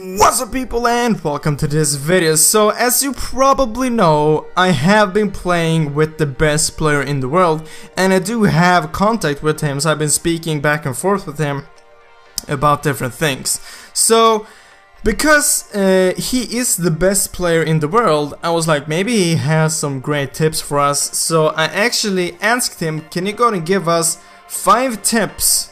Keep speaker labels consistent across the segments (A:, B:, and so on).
A: What's up people and welcome to this video. So as you probably know, I have been playing with the best player in the world and I do have contact with him, so I've been speaking back and forth with him about different things. So because he is the best player in the world, I was like, maybe he has some great tips for us. So I actually asked him, can you go and give us 5 tips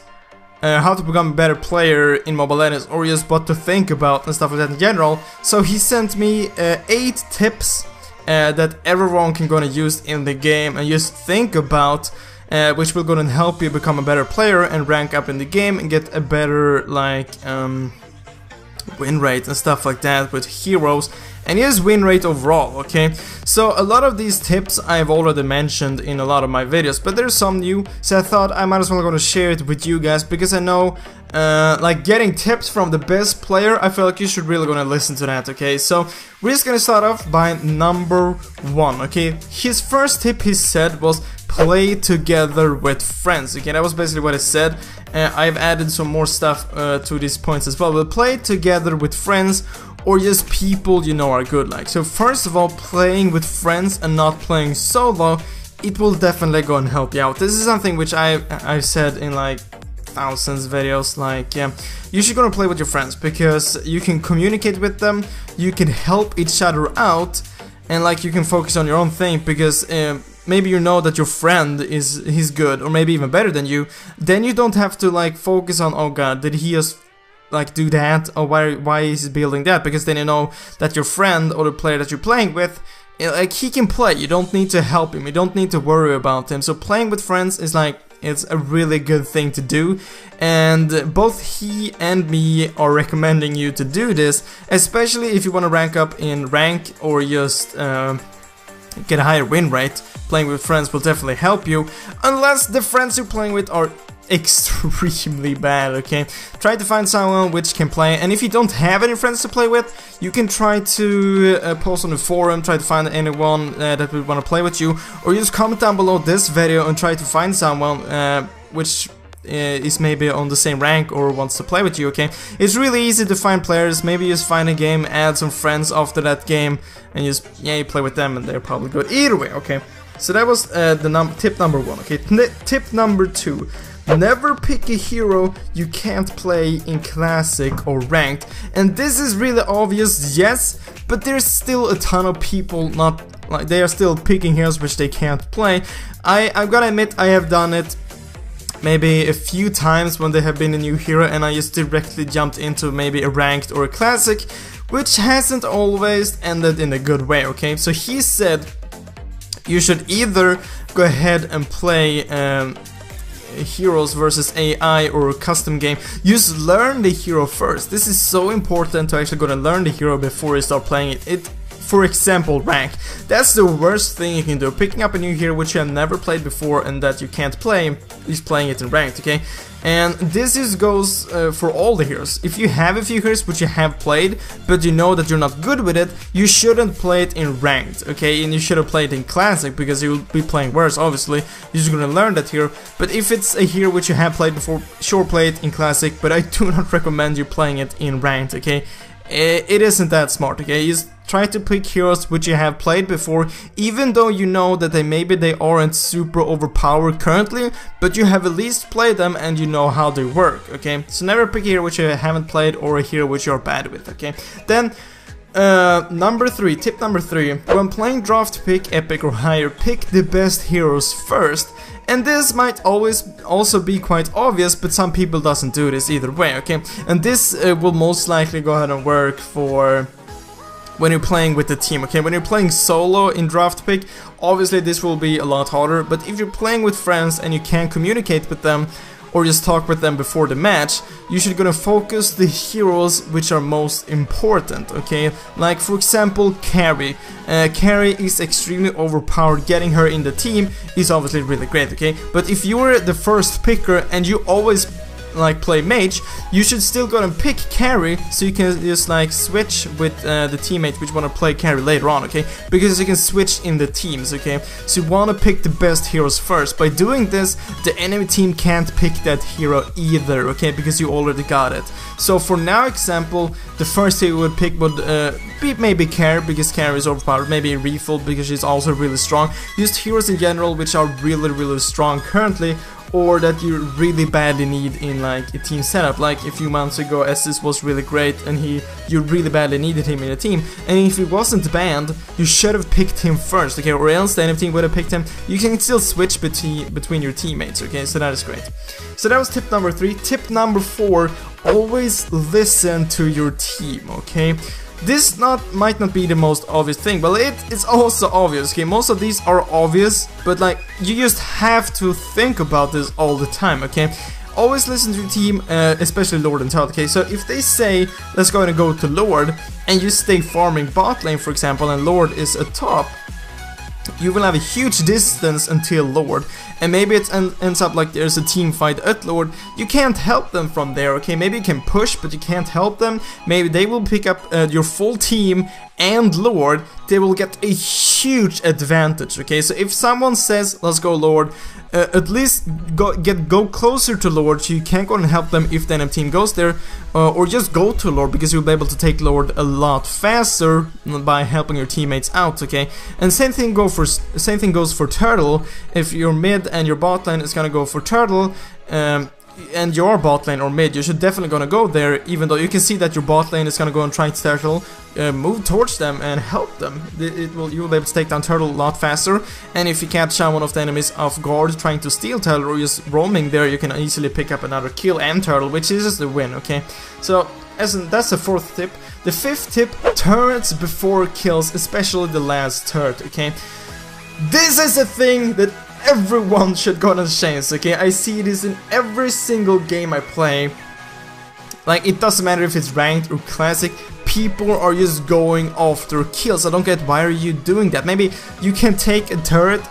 A: how to become a better player in Mobile Legends, or just what to think about and stuff like that in general. So he sent me 8 tips that everyone can gonna use in the game and just think about, which will gonna help you become a better player and rank up in the game and get a better win rate and stuff like that with heroes, and his win rate overall, okay? So a lot of these tips I've already mentioned in a lot of my videos, but there's some new, so I thought I might as well gonna share it with you guys, because I know like getting tips from the best player, I feel like you should really gonna listen to that, okay? So we're just gonna start off by number 1, okay? His first tip, he said, was play together with friends, okay? That was basically what he said. I've added some more stuff to these points as well, but play together with friends or just people you know are good. Like, so first of all, playing with friends and not playing solo, it will definitely go and help you out. This is something which I've said in like thousands of videos, like, yeah, you should go and play with your friends because you can communicate with them, you can help each other out, and like you can focus on your own thing, because maybe you know that your friend he's good or maybe even better than you, then you don't have to like focus on, oh god, did he just like do that, or why is he building that, because then you know that your friend or the player that you're playing with, like, he can play, you don't need to help him, you don't need to worry about him. So playing with friends is like, it's a really good thing to do, and both he and me are recommending you to do this, especially if you want to rank up in rank or just get a higher win rate. Playing with friends will definitely help you, unless the friends you're playing with are extremely bad, okay? Try to find someone which can play, and if you don't have any friends to play with, you can try to post on the forum, try to find anyone that would want to play with you, or just comment down below this video and try to find someone which is maybe on the same rank or wants to play with you, okay? It's really easy to find players. Maybe just find a game, add some friends after that game, and just, yeah, you play with them and they're probably good either way, okay? So that was tip number 1, okay? Tip number 2. Never pick a hero you can't play in Classic or Ranked. And this is really obvious, yes, but there's still a ton of people not, like, they are still picking heroes which they can't play. I'm gonna admit I have done it maybe a few times when there have been a new hero and I just directly jumped into maybe a Ranked or a Classic, which hasn't always ended in a good way, okay? So he said you should either go ahead and play heroes versus AI or a custom game. Just learn the hero first. This is so important to actually go and learn the hero before you start playing it. For example, rank. That's the worst thing you can do. Picking up a new hero which you have never played before and that you can't play, is playing it in ranked, okay? And this just goes for all the heroes. If you have a few heroes which you have played, but you know that you're not good with it, you shouldn't play it in ranked, okay? And you shouldn't play it in classic, because you'll be playing worse, obviously. You're just gonna learn that hero. But if it's a hero which you have played before, sure, play it in classic, but I do not recommend you playing it in ranked, okay? It isn't that smart, okay? Just try to pick heroes which you have played before, even though you know that maybe they aren't super overpowered currently, but you have at least played them and you know how they work, okay? So never pick a hero which you haven't played or a hero which you're bad with, okay? Then number 3, tip number 3, when playing draft pick, epic or higher, pick the best heroes first. And this might always also be quite obvious, but some people doesn't do this either way, okay? And this will most likely go ahead and work for when you're playing with the team, okay? When you're playing solo in draft pick, obviously this will be a lot harder, but if you're playing with friends and you can communicate with them or just talk with them before the match, you should gonna focus the heroes which are most important, okay? Like, for example, Carry. Carry is extremely overpowered. Getting her in the team is obviously really great, okay? But if you're the first picker and you always like play mage, you should still go and pick carry, so you can just like switch with the teammate which want to play carry later on, okay? Because you can switch in the teams, okay? So you want to pick the best heroes first. By doing this, the enemy team can't pick that hero either, okay? Because you already got it. So for now example, the first hero you would pick would be maybe Carry, because Carry is overpowered, maybe Refill because she's also really strong. Just heroes in general which are really strong currently, or that you really badly need in like a team setup. Like a few months ago, Estes was really great and you really badly needed him in a team, and if he wasn't banned, you should have picked him first, okay? Or else the enemy team would have picked him. You can still switch between your teammates, okay? So that is great. So that was tip number 3. Tip number 4, always listen to your team, okay? This might not be the most obvious thing, but it's also obvious, okay? Most of these are obvious, but like, you just have to think about this all the time, okay? Always listen to your team, especially Lord and Turtle, okay? So if they say, let's go and go to Lord, and you stay farming bot lane, for example, and Lord is a top, you will have a huge distance until Lord, and maybe it ends up like there's a team fight at Lord. You can't help them from there, okay? Maybe you can push, but you can't help them. Maybe they will pick up your full team and Lord. They will get a huge advantage, okay? So if someone says, let's go Lord, at least go closer to Lord, so you can't go and help them if the enemy team goes there, or just go to Lord, because you'll be able to take Lord a lot faster by helping your teammates out, okay? And same thing goes for Turtle. If you're mid and your bot lane is gonna go for Turtle, and your bot lane or mid, you should definitely gonna go there, even though you can see that your bot lane is gonna go and try to Turtle, move towards them and help them. You will be able to take down Turtle a lot faster, and if you catch someone of the enemies off guard trying to steal Turtle or just roaming there, you can easily pick up another kill and Turtle, which is the win, okay? So that's the 4th tip. The 5th tip, turrets before kills, especially the last turret, okay? This is a thing that everyone should go on a chance, okay? I see this in every single game I play. Like, it doesn't matter if it's ranked or classic, people are just going after kills. I don't get, why are you doing that? Maybe you can take a turret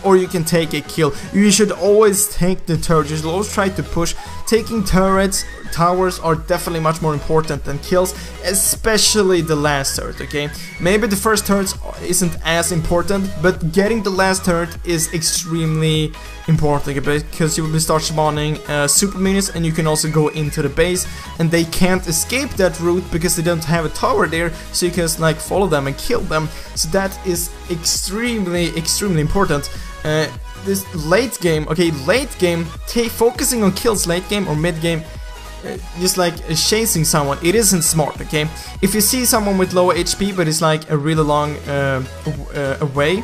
A: or you can take a kill. You should always take the turret. You should always try to push. Taking turrets, towers are definitely much more important than kills, especially the last turret, okay? Maybe the first turret isn't as important, but getting the last turret is extremely important, okay? Because you will start spawning super minions, and you can also go into the base, and they can't escape that route because they don't have a tower there, so you can just, like, follow them and kill them. So that is extremely important. This late game, okay, late game, focusing on kills late game or mid game, just like chasing someone, it isn't smart, okay? If you see someone with low HP but he's like a really long away,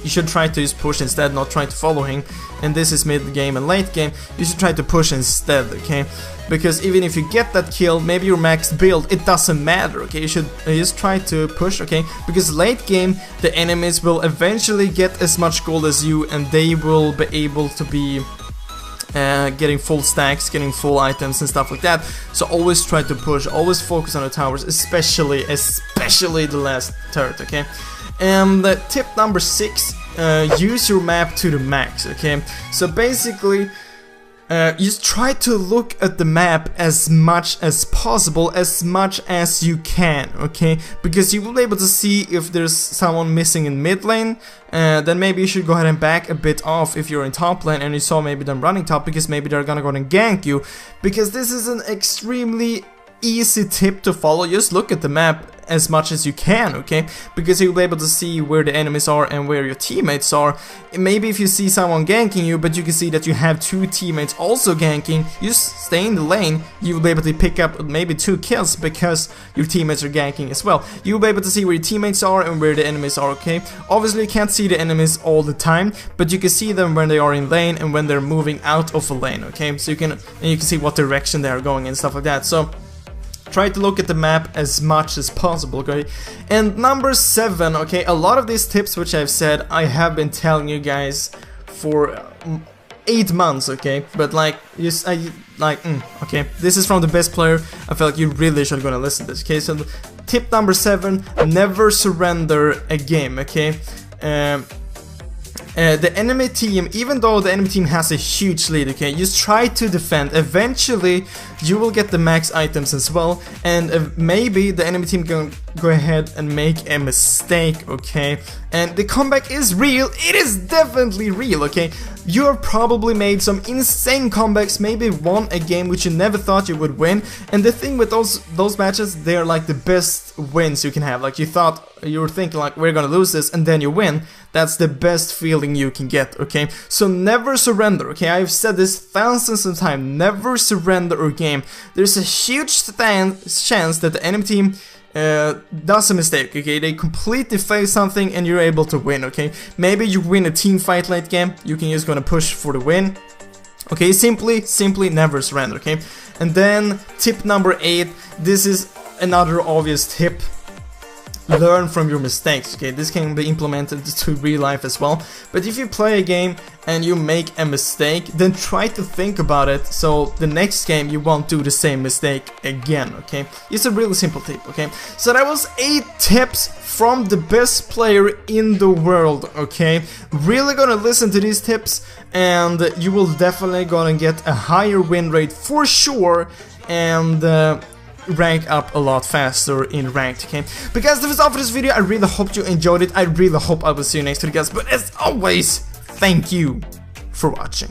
A: you should try to just push instead, not try to follow him. And this is mid game and late game, you should try to push instead, okay? Because even if you get that kill, maybe your max build, it doesn't matter, okay? You should just try to push, okay? Because late game, the enemies will eventually get as much gold as you, and they will be able to be getting full stacks, getting full items and stuff like that. So always try to push, always focus on the towers, especially the last turret, okay? And tip number 6, use your map to the max, okay? So basically, just try to look at the map as much as possible, as much as you can, okay? Because you will be able to see if there's someone missing in mid lane, then maybe you should go ahead and back a bit off if you're in top lane and you saw maybe them running top, because maybe they're gonna go and gank you. Because this is an extremely easy tip to follow. Just look at the map as much as you can, okay? Because you'll be able to see where the enemies are and where your teammates are. Maybe if you see someone ganking you, but you can see that you have 2 teammates also ganking, you just stay in the lane, you'll be able to pick up maybe 2 kills because your teammates are ganking as well. You'll be able to see where your teammates are and where the enemies are, okay? Obviously you can't see the enemies all the time, but you can see them when they are in lane and when they're moving out of a lane, okay? So you can see what direction they are going and stuff like that. So try to look at the map as much as possible, okay? And number 7, okay, a lot of these tips which I've said, I have been telling you guys for 8 months, okay? But like, okay, this is from the best player. I feel like you really should gonna listen to this, okay? So tip number 7, never surrender a game, okay? the enemy team, even though the enemy team has a huge lead, okay, just try to defend. Eventually you will get the max items as well, and maybe the enemy team can go ahead and make a mistake, okay? And the comeback is real. It is definitely real, okay? You have probably made some insane comebacks, maybe won a game which you never thought you would win. And the thing with those matches, they're like the best wins you can have. Like you were thinking like, we're gonna lose this, and then you win. That's the best feeling you can get, okay? So never surrender, okay? I've said this thousands of times. Never surrender a game. There's a huge chance that the enemy team does a mistake, okay? They completely fail something and you're able to win, okay? Maybe you win a team fight late game, you can just gonna push for the win. Okay, simply never surrender, okay? And then tip number 8, this is another obvious tip. Learn from your mistakes, okay? This can be implemented to real life as well. But if you play a game and you make a mistake, then try to think about it so the next game you won't do the same mistake again, okay? It's a really simple tip, okay? So that was 8 tips from the best player in the world, okay? Really gonna listen to these tips and you will definitely gonna get a higher win rate for sure, and rank up a lot faster in ranked, okay? But guys, that was all for this video. I really hope you enjoyed it. I really hope I will see you next video, guys. But as always, thank you for watching.